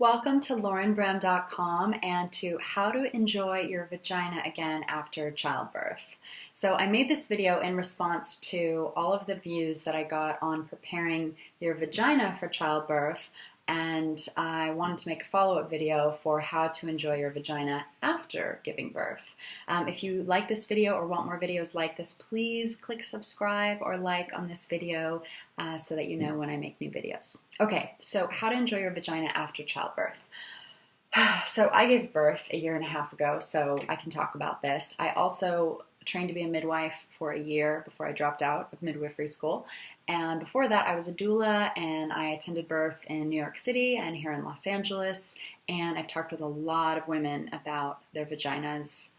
Welcome to laurenbram.com and to how to enjoy your vagina again after childbirth. So I made this video in response to all of the views that I got on preparing your vagina for childbirth, and I wanted to make a follow-up video for how to enjoy your vagina after giving birth. If you like this video or want more videos like this, please click subscribe or like on this video so that you know when I make new videos. Okay, so how to enjoy your vagina after childbirth. So I gave birth a year and a half ago, so I can talk about this. I also trained to be a midwife for a year before I dropped out of midwifery school. And before that, I was a doula, and I attended births in New York City and here in Los Angeles. And I've talked with a lot of women about their vaginas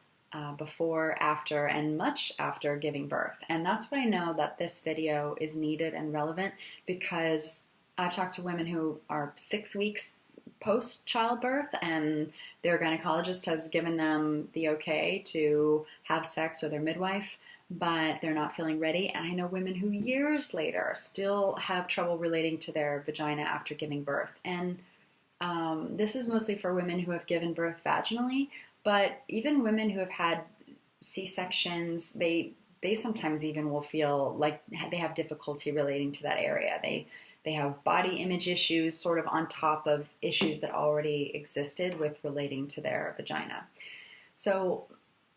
before, after, and much after giving birth. And that's why I know that this video is needed and relevant, because I've talked to women who are 6 weeks post-childbirth and their gynecologist has given them the okay to have sex with their midwife, but they're not feeling ready. And I know women who years later still have trouble relating to their vagina after giving birth. And this is mostly for women who have given birth vaginally, but even women who have had C-sections, they sometimes even will feel like they have difficulty relating to that area. They have body image issues sort of on top of issues that already existed with relating to their vagina. So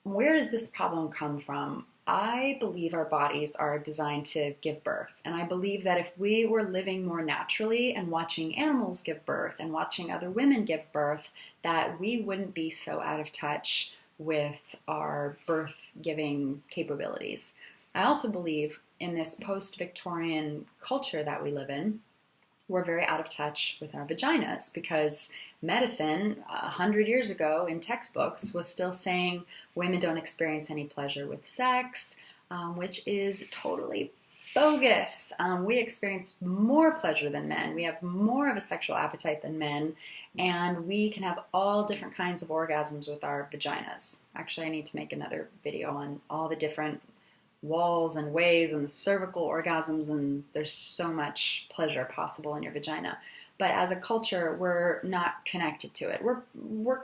where does this problem come from? I believe our bodies are designed to give birth. And I believe that if we were living more naturally and watching animals give birth and watching other women give birth, that we wouldn't be so out of touch with our birth-giving capabilities. I also believe in this post-Victorian culture that we live in, we're very out of touch with our vaginas, because medicine 100 years ago in textbooks was still saying women don't experience any pleasure with sex, which is totally bogus. We experience more pleasure than men. We have more of a sexual appetite than men, and we can have all different kinds of orgasms with our vaginas. Actually, I need to make another video on all the different walls and ways and the cervical orgasms, and there's so much pleasure possible in your vagina. But as a culture, we're not connected to it. We're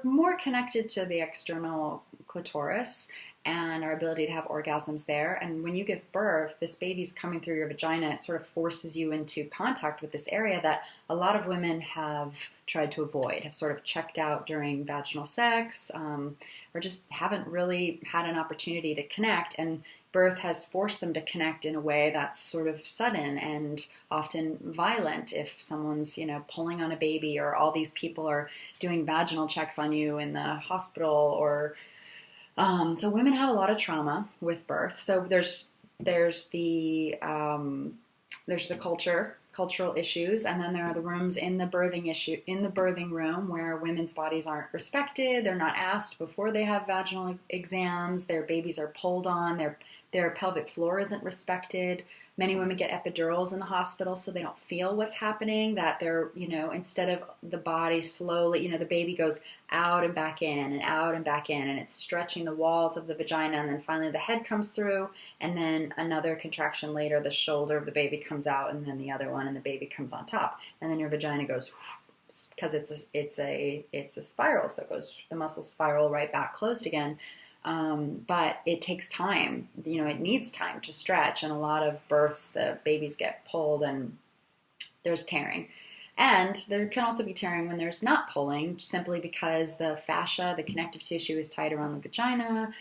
more connected to the external clitoris and our ability to have orgasms there. And when you give birth, this baby's coming through your vagina. It sort of forces you into contact with this area that a lot of women have tried to avoid, have sort of checked out during vaginal sex, or just haven't really had an opportunity to connect. And birth has forced them to connect in a way that's sort of sudden and often violent. If someone's, pulling on a baby, or all these people are doing vaginal checks on you in the hospital, or so women have a lot of trauma with birth. So there's the cultural issues, and then there are the rooms in the birthing room where women's bodies aren't respected. They're not asked before they have vaginal exams. Their babies are pulled on. Their pelvic floor isn't respected. Many women get epidurals in the hospital so they don't feel what's happening, that they're, instead of the body slowly, the baby goes out and back in and out and back in, and it's stretching the walls of the vagina, and then finally the head comes through, and then another contraction later, the shoulder of the baby comes out, and then the other one, and the baby comes on top, and then your vagina goes, because it's a spiral, so the muscles spiral right back closed again. But it takes time, it needs time to stretch, and a lot of births, the babies get pulled and there's tearing. And there can also be tearing when there's not pulling, simply because the fascia, the connective tissue, is tight around the vagina.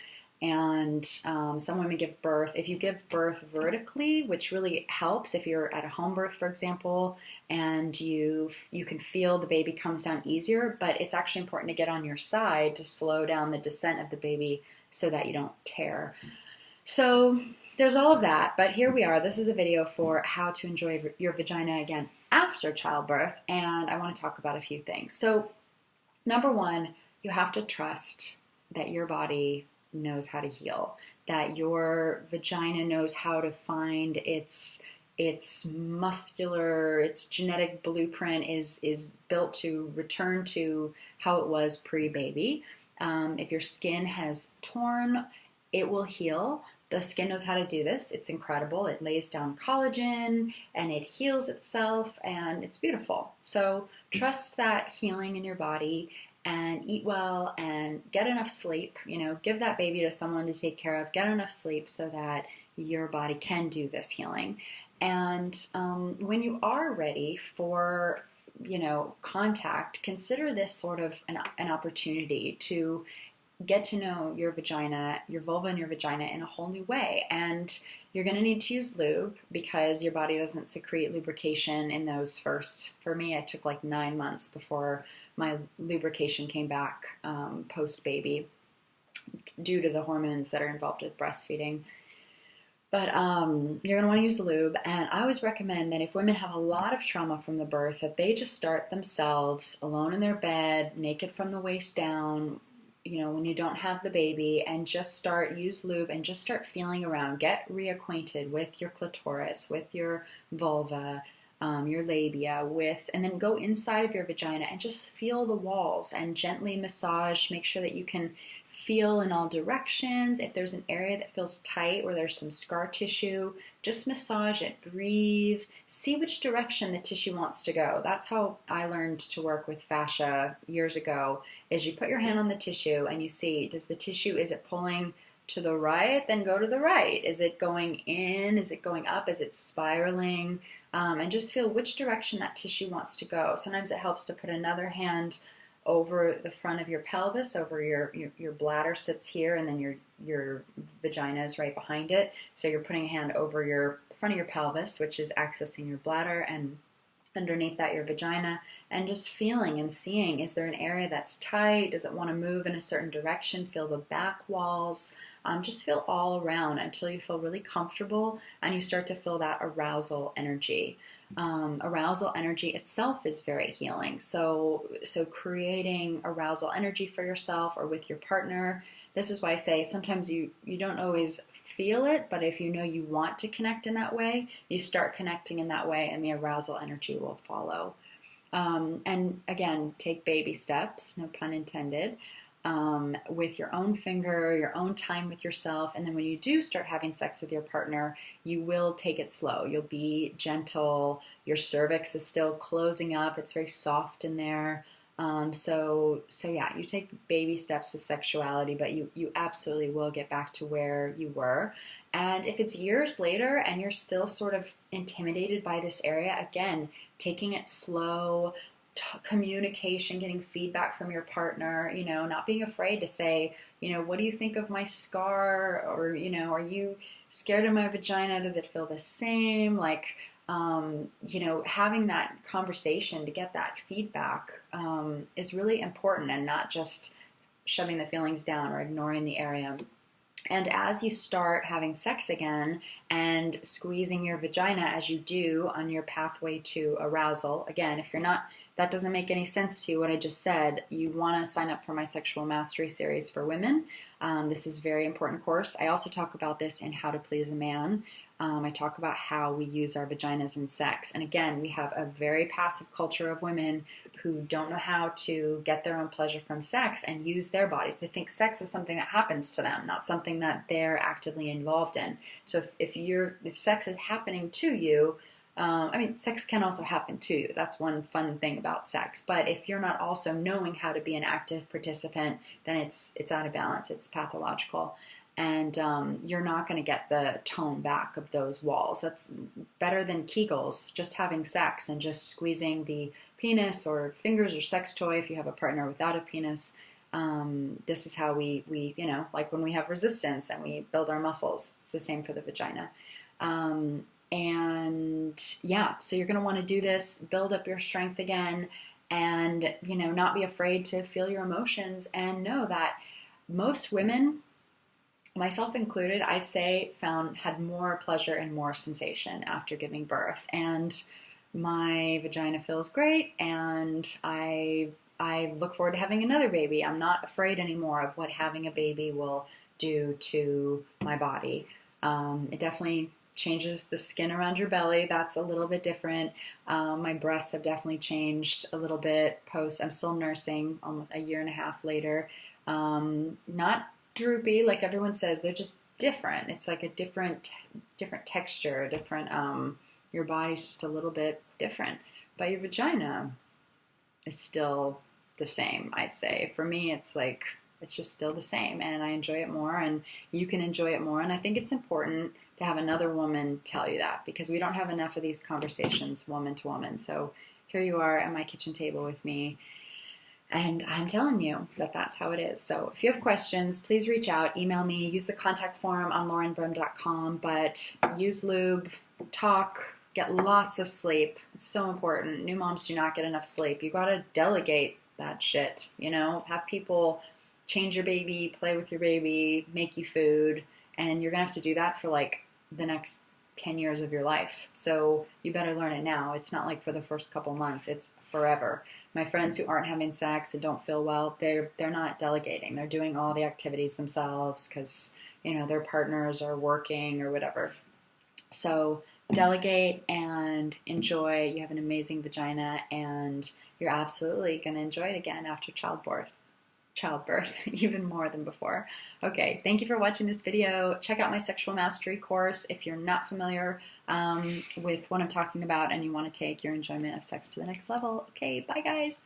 And some women give birth, if you give birth vertically, which really helps if you're at a home birth, for example, and you can feel the baby comes down easier, but it's actually important to get on your side to slow down the descent of the baby so that you don't tear. So there's all of that, but here we are. This is a video for how to enjoy your vagina again after childbirth, and I want to talk about a few things. So number one, you have to trust that your body knows how to heal, that your vagina knows how to find its muscular, its genetic blueprint is built to return to how it was pre-baby. If your skin has torn, it will heal, The skin knows how to do this. It's incredible. It lays down collagen and it heals itself, and it's beautiful. So trust that healing in your body and eat well and get enough sleep. You know, give that baby to someone to take care of. Get enough sleep so that your body can do this healing. And when you are ready for, you know, contact, consider this sort of an opportunity to get to know your vagina, your vulva and your vagina in a whole new way. And you're going to need to use lube because your body doesn't secrete lubrication in those first, for me, it took like 9 months before my lubrication came back post-baby due to the hormones that are involved with breastfeeding. But you're going to want to use lube, and I always recommend that if women have a lot of trauma from the birth, that they just start themselves alone in their bed, naked from the waist down, you know, when you don't have the baby, and just use lube and just start feeling around. Get reacquainted with your clitoris, with your vulva, your labia, and then go inside of your vagina and just feel the walls and gently massage. Make sure that you can feel in all directions. If there's an area that feels tight or there's some scar tissue, just massage it, breathe, see which direction the tissue wants to go. That's how I learned to work with fascia years ago, is you put your hand on the tissue and you see, does the tissue, is it pulling to the right? Then go to the right. Is it going in? Is it going up? Is it spiraling? And just feel which direction that tissue wants to go. Sometimes it helps to put another hand over the front of your pelvis, over your bladder sits here, and then your vagina is right behind it. So you're putting a hand over your front of your pelvis, which is accessing your bladder, and underneath that your vagina, and just feeling and seeing, is there an area that's tight? Does it want to move in a certain direction? Feel the back walls. Just feel all around until you feel really comfortable and you start to feel that arousal energy. Arousal energy itself is very healing. So creating arousal energy for yourself or with your partner. This is why I say sometimes you don't always feel it, but if you know you want to connect in that way, you start connecting in that way and the arousal energy will follow. And again, take baby steps, no pun intended, with your own finger, your own time with yourself. And then when you do start having sex with your partner, you will take it slow. You'll be gentle. Your cervix is still closing up. It's very soft in there. So yeah, you take baby steps with sexuality, but you absolutely will get back to where you were. And if it's years later and you're still sort of intimidated by this area, again, taking it slow, communication, getting feedback from your partner, you know, not being afraid to say, you know, what do you think of my scar? Or, you know, are you scared of my vagina? Does it feel the same? Like, you know, having that conversation to get that feedback is really important, and not just shoving the feelings down or ignoring the area. And as you start having sex again and squeezing your vagina as you do on your pathway to arousal, again, if you're not, that doesn't make any sense to you, what I just said, you want to sign up for my Sexual Mastery series for women. This is a very important course. I also talk about this in How to Please a Man. I talk about how we use our vaginas in sex. And again, we have a very passive culture of women who don't know how to get their own pleasure from sex and use their bodies. They think sex is something that happens to them, not something that they're actively involved in. So if sex is happening to you, I mean, sex can also happen to you. That's one fun thing about sex. But if you're not also knowing how to be an active participant, then it's out of balance. It's pathological. And you're not going to get the tone back of those walls. That's better than Kegels, just having sex and just squeezing the penis or fingers or sex toy if you have a partner without a penis. This is how we, you know, like when we have resistance and we build our muscles. It's the same for the vagina. And yeah, so you're going to want to do this, build up your strength again, and, you know, not be afraid to feel your emotions, and know that most women, myself included, I'd say had more pleasure and more sensation after giving birth. And my vagina feels great, and I look forward to having another baby. I'm not afraid anymore of what having a baby will do to my body. It definitely changes the skin around your belly. That's a little bit different. My breasts have definitely changed a little bit post. I'm still nursing almost a year and a half later. Not droopy like everyone says. They're just different. It's like a different texture, different, your body's just a little bit different. But your vagina is still the same, I'd say. For me, it's like, it's just still the same, and I enjoy it more, and you can enjoy it more. And I think it's important to have another woman tell you that, because we don't have enough of these conversations woman to woman. So here you are at my kitchen table with me, and I'm telling you that that's how it is. So if you have questions, please reach out, email me, use the contact form on laurenbrim.com, but use lube, talk, get lots of sleep. It's so important. New moms do not get enough sleep. You got to delegate that shit, you know, have people change your baby, play with your baby, make you food, and you're going to have to do that for like the next 10 years of your life. So you better learn it now. It's not like for the first couple months, it's forever. My friends who aren't having sex and don't feel well, they're not delegating. They're doing all the activities themselves because, you know, their partners are working or whatever. So delegate and enjoy. You have an amazing vagina, and you're absolutely going to enjoy it again after childbirth, even more than before. Okay, thank you for watching this video. Check out my sexual mastery course if you're not familiar with what I'm talking about and you want to take your enjoyment of sex to the next level. Okay, bye guys.